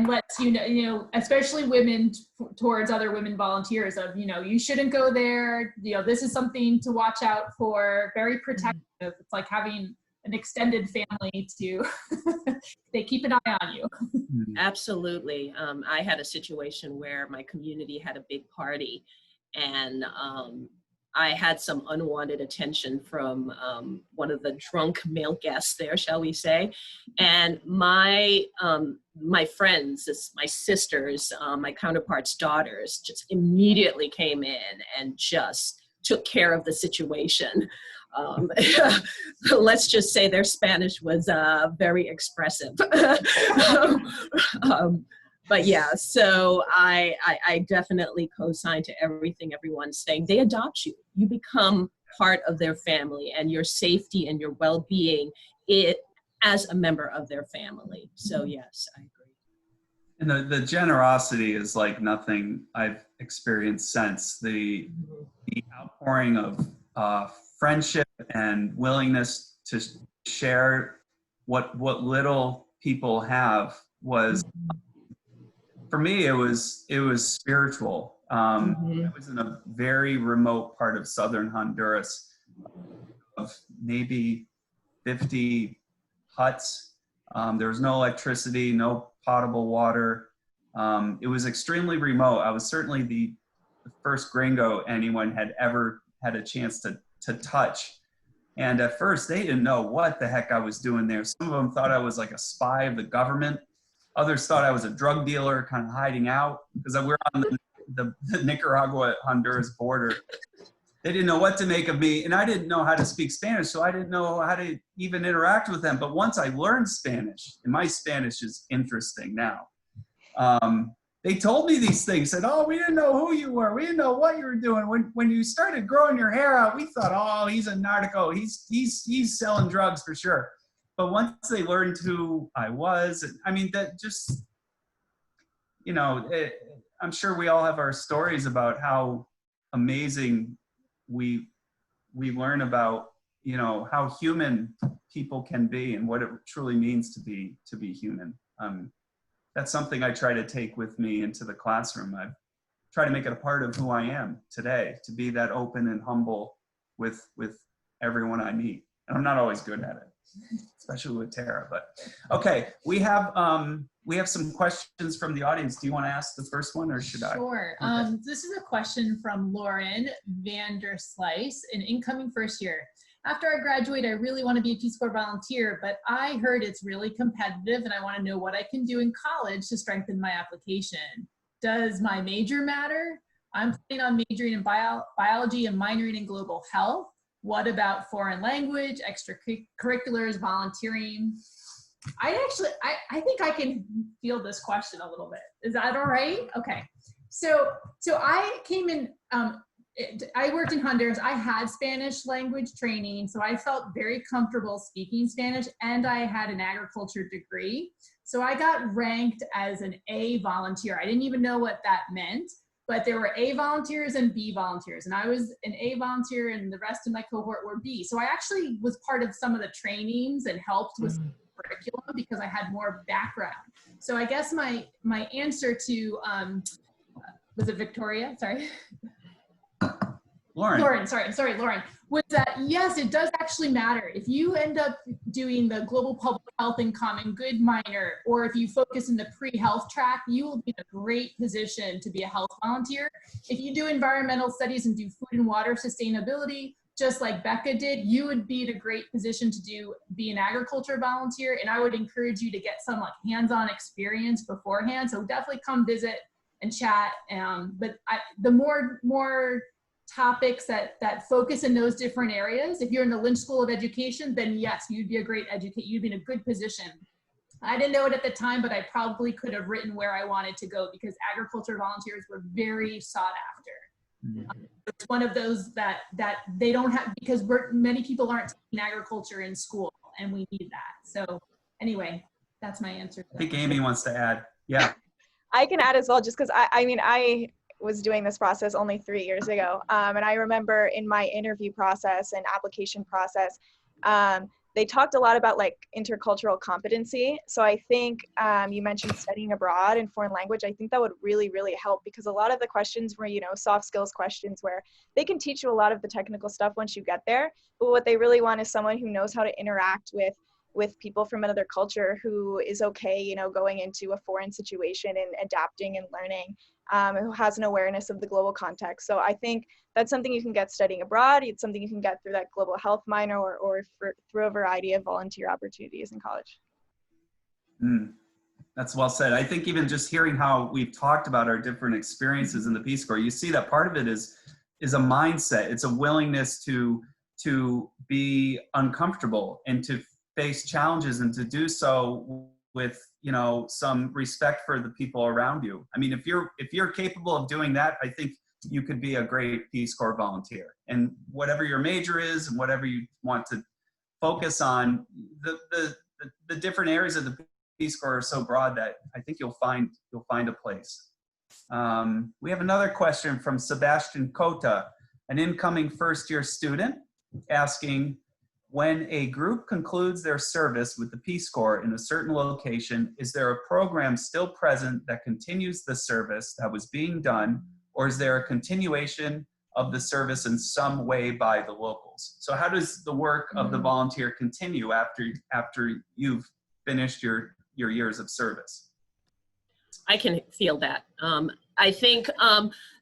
lets you know, especially women towards other women volunteers of, you know, you shouldn't go there. You know, this is something to watch out for, very protective. It's like having an extended family to, they keep an eye on you. Absolutely. I had a situation where my community had a big party, and I had some unwanted attention from one of the drunk male guests there, shall we say. And my friends, my sisters, my counterparts' daughters just immediately came in and just took care of the situation. Let's just say their Spanish was very expressive. But yeah, so I definitely co-sign to everything everyone's saying. They adopt you. You become part of their family, and your safety and your well-being as a member of their family. So yes, I agree. And the generosity is like nothing I've experienced since. The outpouring of friendship and willingness to share what little people have was, for me, it was spiritual. I was in a very remote part of southern Honduras, of maybe 50 huts. There was no electricity, no potable water. It was extremely remote. I was certainly the first gringo anyone had ever had a chance to touch. And at first, they didn't know what the heck I was doing there. Some of them thought I was like a spy of the government. Others thought I was a drug dealer kind of hiding out, because we're on the Nicaragua-Honduras border. They didn't know what to make of me, and I didn't know how to speak Spanish, so I didn't know how to even interact with them. But once I learned Spanish, and my Spanish is interesting now, they told me these things, said, oh, we didn't know who you were. We didn't know what you were doing. When you started growing your hair out, we thought, oh, he's a narco. He's selling drugs for sure. But once they learned who I was, I mean, that just, I'm sure we all have our stories about how amazing we learn about, how human people can be and what it truly means to be human. That's something I try to take with me into the classroom. I try to make it a part of who I am today, to be that open and humble with everyone I meet. And I'm not always good at it, especially with Tara. But okay, we have some questions from the audience. Do you want to ask the first one, or should I? Sure. Okay. This is a question from Lauren Vanderslice, an incoming first year. After I graduate, I really want to be a Peace Corps volunteer, but I heard it's really competitive, and I want to know what I can do in college to strengthen my application. Does my major matter? I'm planning on majoring in biology and minoring in global health. What about foreign language, extracurriculars, volunteering? I think I can field this question a little bit. Is that all right? Okay. So I came in, I worked in Honduras. I had Spanish language training, so I felt very comfortable speaking Spanish, and I had an agriculture degree. So I got ranked as an A volunteer. I didn't even know what that meant, but there were A volunteers and B volunteers, and I was an A volunteer, and the rest of my cohort were B. So I actually was part of some of the trainings and helped with curriculum because I had more background. So I guess my answer to, was it Victoria? Sorry. Lauren, Lauren, was that yes, it does actually matter. If you end up doing the global public health and common good minor, or if you focus in the pre-health track, you will be in a great position to be a health volunteer. If you do environmental studies and do food and water sustainability, just like Becca did, you would be in a great position to be an agriculture volunteer. And I would encourage you to get some like hands-on experience beforehand. So definitely come visit and chat. But the more topics that focus in those different areas, if you're in the Lynch School of Education, then yes, you'd be a great educator. You'd be in a good position. I didn't know it at the time, but I probably could have written where I wanted to go because agriculture volunteers were very sought after. It's one of those that they don't have, because many people aren't taking agriculture in school, and we need that. So anyway, that's my answer. I think Amy wants to add. Yeah. I can add as well, just because I was doing this process only 3 years ago. And I remember in my interview process and application process, they talked a lot about like intercultural competency. So I think you mentioned studying abroad in foreign language. I think that would really, really help, because a lot of the questions were, soft skills questions where they can teach you a lot of the technical stuff once you get there. But what they really want is someone who knows how to interact with with people from another culture who is okay, you know, going into a foreign situation and adapting and learning, who has an awareness of the global context. So I think that's something you can get studying abroad. It's something you can get through that global health minor or through a variety of volunteer opportunities in college. That's well said. I think even just hearing how we've talked about our different experiences in the Peace Corps, you see that part of it is a mindset. It's a willingness to be uncomfortable and to face challenges, and to do so with, you know, some respect for the people around you. I mean, if you're capable of doing that, I think you could be a great Peace Corps volunteer. And whatever your major is and whatever you want to focus on, the different areas of the Peace Corps are so broad that I think you'll find a place. We have another question from Sebastian Cota, an incoming first-year student, asking, when a group concludes their service with the Peace Corps in a certain location, is there a program still present that continues the service that was being done, or is there a continuation of the service in some way by the locals? So how does the work of the volunteer continue after you've finished your years of service? I can feel that. I think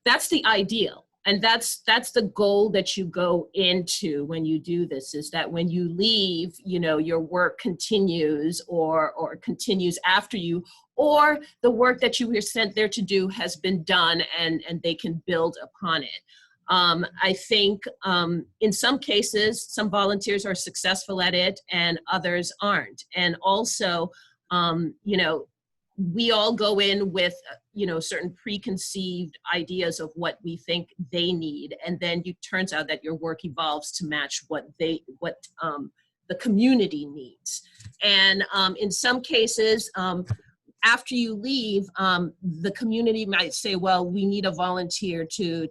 that's the ideal. And that's the goal that you go into when you do this, is that when you leave, you know, your work continues or continues after you, or the work that you were sent there to do has been done and they can build upon it. I think in some cases, some volunteers are successful at it and others aren't. And also, you know, we all go in with, you know, certain preconceived ideas of what we think they need. And then it turns out that your work evolves to match what the community needs. And in some cases, after you leave, the community might say, well, we need a volunteer to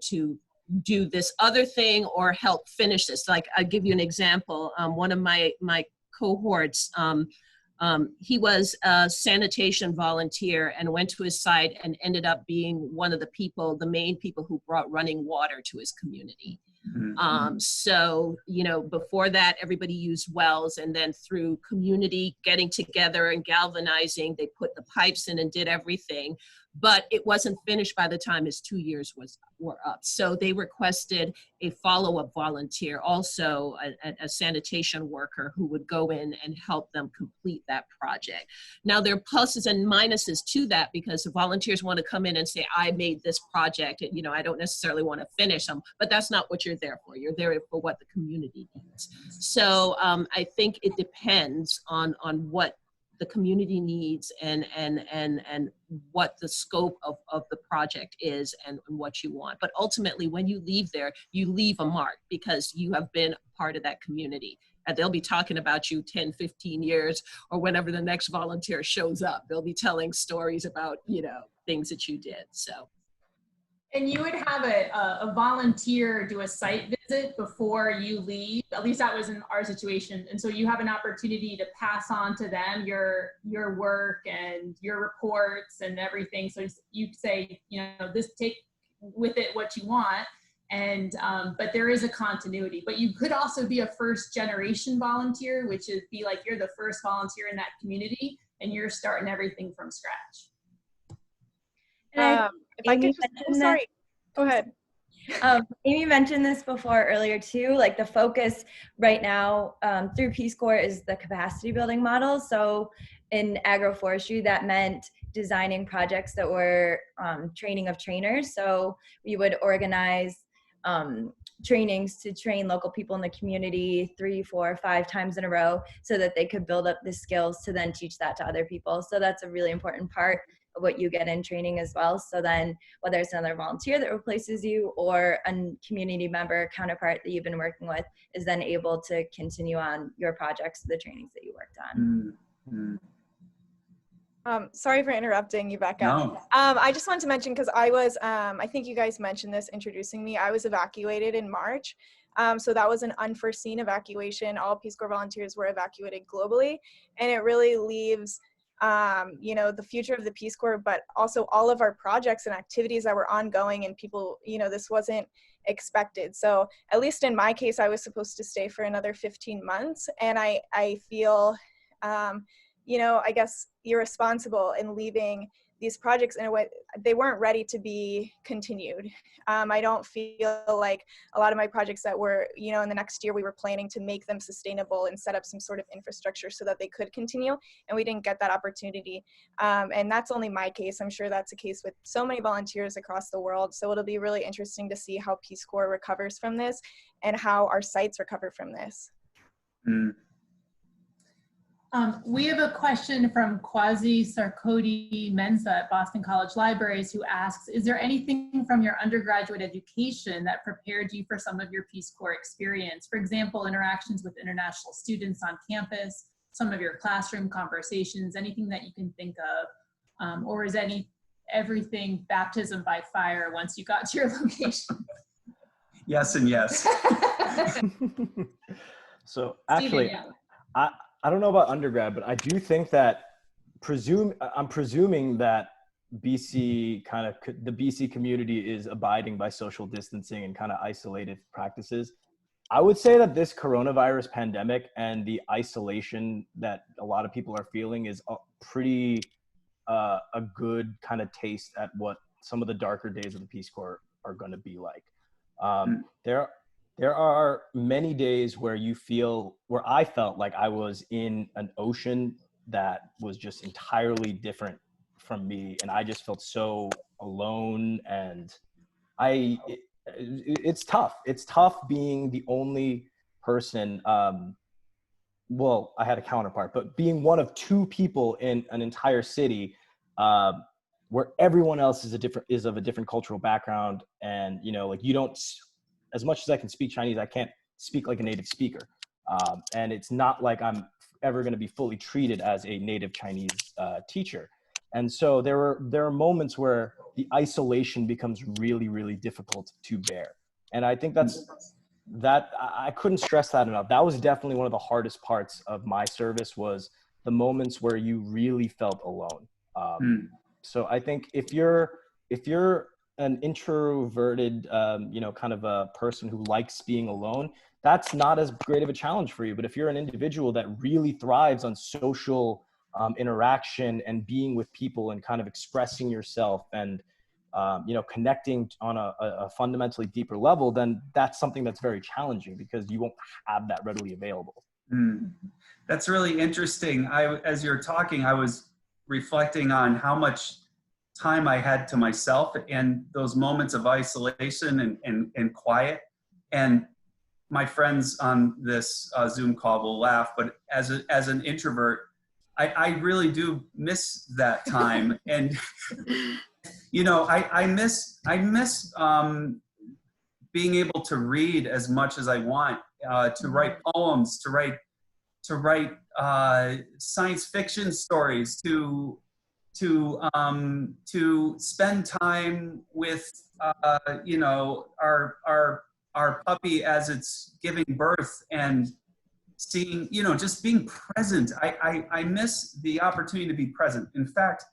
do this other thing or help finish this. Like, I'll give you an example. One of my cohorts, he was a sanitation volunteer and went to his site and ended up being one of the main people who brought running water to his community. So, you know, before that, everybody used wells, and then through community getting together and galvanizing, they put the pipes in and did everything. But it wasn't finished by the time his 2 years were up. So they requested a follow-up volunteer, also a sanitation worker, who would go in and help them complete that project. Now, there are pluses and minuses to that, because the volunteers want to come in and say, I made this project, and, you know, I don't necessarily want to finish them, but that's not what you're there for. You're there for what the community needs. So I think it depends on what the community needs and what the scope of the project is and what you want. But ultimately, when you leave there, you leave a mark, because you have been part of that community. And they'll be talking about you 10, 15 years, or whenever the next volunteer shows up, they'll be telling stories about, you know, things that you did, so. And you would have a volunteer do a site visit before you leave. At least that was in our situation. And so you have an opportunity to pass on to them your work and your reports and everything. So you say, you know, this, take with it what you want. And but there is a continuity. But you could also be a first generation volunteer, which is be like you're the first volunteer in that community and you're starting everything from scratch. If I could just, sorry, go ahead. Amy mentioned this before earlier too, like the focus right now through Peace Corps is the capacity building model. So in agroforestry, that meant designing projects that were training of trainers. So we would organize trainings to train local people in the community 3, 4, 5 times in a row so that they could build up the skills to then teach that to other people. So that's a really important part of what you get in training as well. So then whether it's another volunteer that replaces you or a community member counterpart that you've been working with is then able to continue on your projects, the trainings that you worked on. Sorry for interrupting you, Becca. No. I just wanted to mention, because I was, I think you guys mentioned this introducing me, I was evacuated in March. So that was an unforeseen evacuation. All Peace Corps volunteers were evacuated globally, and it really leaves you know, the future of the Peace Corps, but also all of our projects and activities that were ongoing, and people, you know, this wasn't expected. So at least in my case, I was supposed to stay for another 15 months. And I feel you know, I guess irresponsible in leaving these projects in a way they weren't ready to be continued. I don't feel like a lot of my projects that were, you know, in the next year we were planning to make them sustainable and set up some sort of infrastructure so that they could continue, and we didn't get that opportunity. And that's only my case. I'm sure that's a case with so many volunteers across the world. So it'll be really interesting to see how Peace Corps recovers from this and how our sites recover from this. Mm. We have a question from Quasi Sarkodi Mensa at Boston College Libraries, who asks, is there anything from your undergraduate education that prepared you for some of your Peace Corps experience? For example, interactions with international students on campus, some of your classroom conversations, anything that you can think of? Or is everything baptism by fire once you got to your location? Yes and yes. So actually, Steven, yeah. I don't know about undergrad, but I do think that I'm presuming that the BC community is abiding by social distancing and kind of isolated practices. I would say that this coronavirus pandemic and the isolation that a lot of people are feeling is a good kind of taste at what some of the darker days of the Peace Corps are going to be like. There are many days where I felt like I was in an ocean that was just entirely different from me, and I just felt so alone. And it's tough. It's tough being the only person. Well, I had a counterpart, but being one of two people in an entire city, where everyone else is of a different cultural background, and you know, like you don't. As much as I can speak Chinese, I can't speak like a native speaker. And it's not like I'm ever going to be fully treated as a native Chinese teacher. And so there are moments where the isolation becomes really, really difficult to bear. And I think I couldn't stress that enough. That was definitely one of the hardest parts of my service, was the moments where you really felt alone. So I think if you're an introverted, kind of a person who likes being alone, that's not as great of a challenge for you. But if you're an individual that really thrives on social interaction and being with people and kind of expressing yourself and, connecting on a fundamentally deeper level, then that's something that's very challenging because you won't have that readily available. That's really interesting. As you're talking, I was reflecting on how much time I had to myself and those moments of isolation and quiet. And my friends on this Zoom call will laugh, but as an introvert, I really do miss that time. And, you know, I miss being able to read as much as I want, to write poems, to write science fiction stories, to spend time with our puppy as it's giving birth and seeing, just being present. I miss the opportunity to be present. In fact,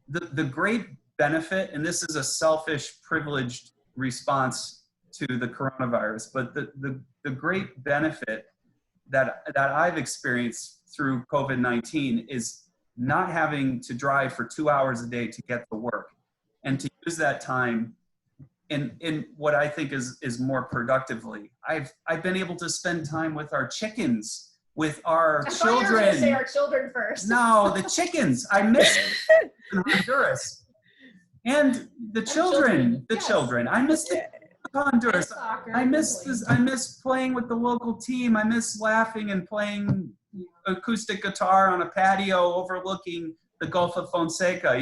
the great benefit, and this is a selfish, privileged response to the coronavirus, but the great benefit that I've experienced through COVID-19 is not having to drive for 2 hours a day to get to work, and to use that time in what I think is more productivally. I've been able to spend time with our chickens, with our children. I thought you were going to say our children first. No, the chickens. I miss in Honduras. And the children. I miss the Honduras. I miss playing with the local team. I miss laughing and playing acoustic guitar on a patio overlooking the Gulf of Fonseca.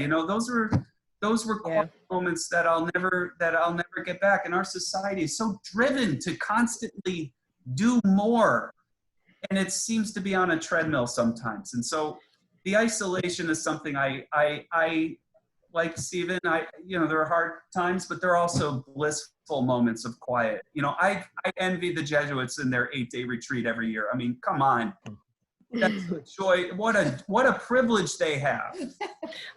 Those were quiet moments that I'll never get back. And our society is so driven to constantly do more, and it seems to be on a treadmill sometimes. And so the isolation is something I like Stephen. There are hard times, but there are also blissful moments of quiet. I envy the Jesuits in their 8-day retreat every year. I mean, come on. That's the joy. What a privilege they have.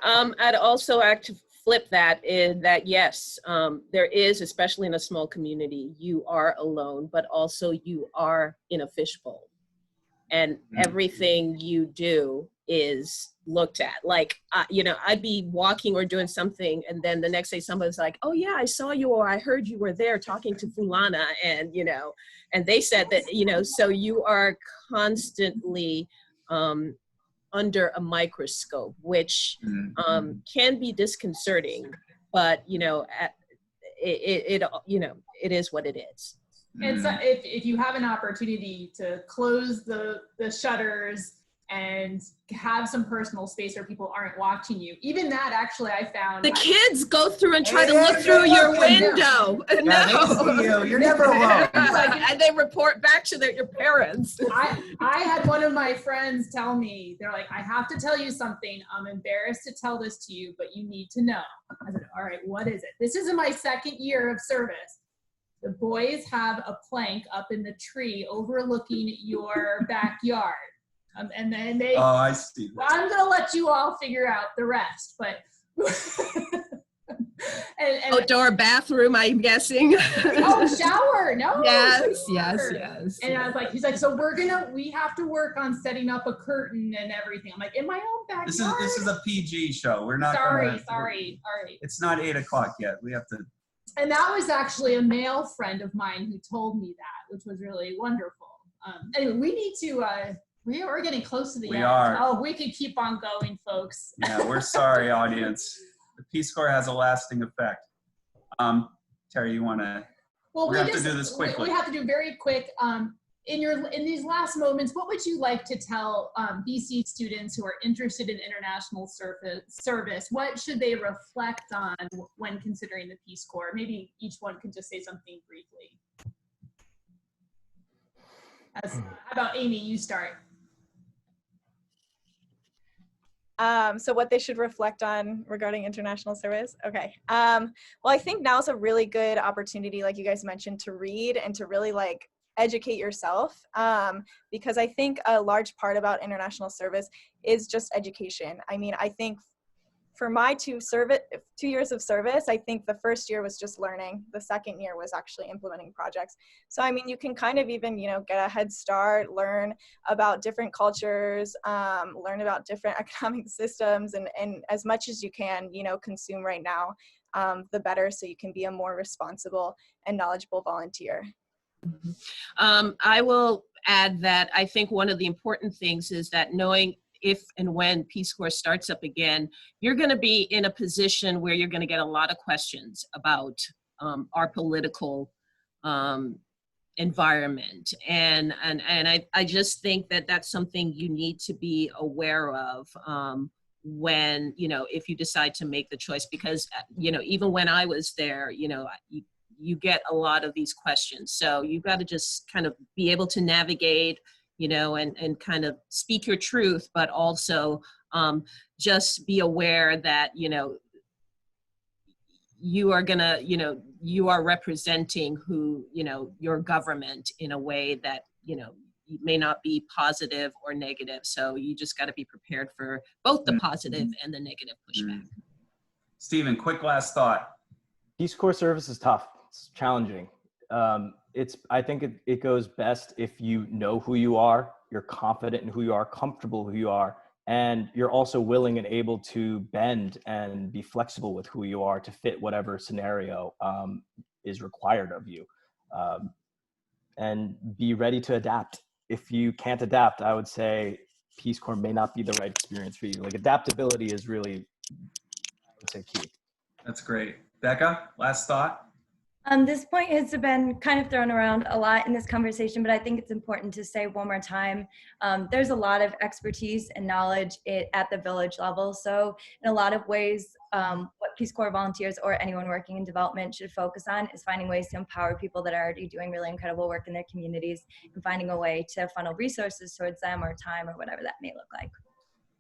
I'd also like to flip that, in that yes, there is, especially in a small community, you are alone, but also you are in a fishbowl. and everything you do is looked at. Like, you know, I'd be walking or doing something, and then the next day somebody's like, oh yeah, I saw you, or I heard you were there talking to Fulana, and, you know, and they said that, you know, so you are constantly under a microscope, which can be disconcerting, but, you know, it you know, it is what it is. And so if you have an opportunity to close the shutters and have some personal space where people aren't watching you, even that, actually, I found the kids go through and try to look through your window. Yeah, they see you. You're never alone. And they report back to your parents. I had one of my friends tell me, they're like, I have to tell you something. I'm embarrassed to tell this to you, but you need to know. I said, all right, what is it? This is in my second year of service. The boys have a plank up in the tree overlooking your backyard. And then they, oh, I see. I'm going to let you all figure out the rest, but. and outdoor bathroom, I'm guessing. Oh, shower. No. Yes, shower. yes. And I was like, he's like, so we have to work on setting up a curtain and everything. I'm like, in my own backyard. This is a PG show. We're not sorry. All right. It's not 8 o'clock yet. We have to. And that was actually a male friend of mine who told me that, which was really wonderful. Anyway, we need to, we're getting close to the end. We are. Oh, we could keep on going, folks. Yeah, we're sorry, audience. The Peace Corps has a lasting effect. Terry, you want to? Well, we have to do this quickly. We have to do very quick. In these last moments, what would you like to tell BC students who are interested in international service? What should they reflect on when considering the Peace Corps? Maybe each one could just say something briefly. How about Amy? You start. So what they should reflect on regarding international service? Okay. Well, I think now is a really good opportunity, like you guys mentioned, to read and to really educate yourself, because I think a large part about international service is just education. I mean, I think for my 2 years of service, I think the first year was just learning. The second year was actually implementing projects. So, I mean, you can kind of even, get a head start, learn about different cultures, learn about different economic systems, and as much as you can, consume right now, the better, so you can be a more responsible and knowledgeable volunteer. I will add that I think one of the important things is that knowing if and when Peace Corps starts up again, you're going to be in a position where you're going to get a lot of questions about our political environment. And I just think that that's something you need to be aware of when, if you decide to make the choice, because, even when I was there, you get a lot of these questions. So you've got to just kind of be able to navigate, and kind of speak your truth, but also just be aware that, you are gonna, you are representing who, your government in a way that, may not be positive or negative. So you just got to be prepared for both the positive and the negative pushback. Stephen, quick last thought. Peace Corps service is tough. It's challenging. I think it goes best if you know who you are, you're confident in who you are, comfortable who you are, and you're also willing and able to bend and be flexible with who you are to fit whatever scenario is required of you, and be ready to adapt. If you can't adapt, I would say Peace Corps may not be the right experience for you. Adaptability is really, I would say, key. That's great. Becca, last thought? This point has been kind of thrown around a lot in this conversation, but I think it's important to say one more time, there's a lot of expertise and knowledge at the village level. So in a lot of ways, what Peace Corps volunteers or anyone working in development should focus on is finding ways to empower people that are already doing really incredible work in their communities and finding a way to funnel resources towards them, or time, or whatever that may look like.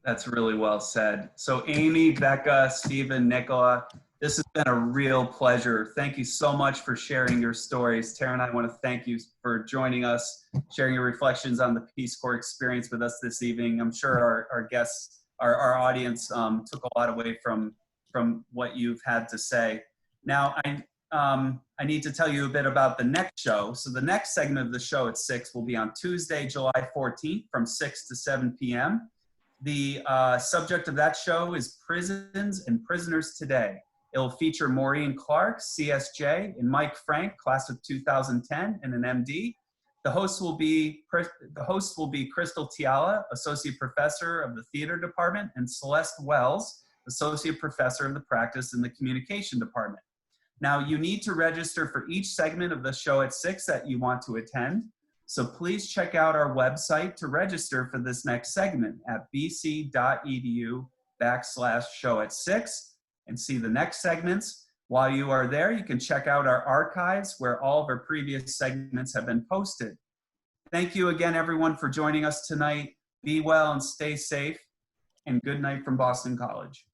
That's really well said. So Amy, Becca, Stephen, Nicola, this has been a real pleasure. Thank you so much for sharing your stories. Tara and I want to thank you for joining us, sharing your reflections on the Peace Corps experience with us this evening. I'm sure our guests, our audience took a lot away from what you've had to say. Now, I need to tell you a bit about the next show. So the next segment of the show at 6 will be on Tuesday, July 14th from 6 to 7 p.m. The subject of that show is Prisons and Prisoners Today. It will feature Maureen Clark, CSJ, and Mike Frank, class of 2010, and an MD. The host will be Crystal Tiala, Associate Professor of the Theater Department, and Celeste Wells, Associate Professor of the Practice in the Communication Department. Now, you need to register for each segment of the show at 6 that you want to attend. So please check out our website to register for this next segment at bc.edu/show-at-6 and see the next segments. While you are there, you can check out our archives where all of our previous segments have been posted. Thank you again, everyone, for joining us tonight. Be well and stay safe, and good night from Boston College.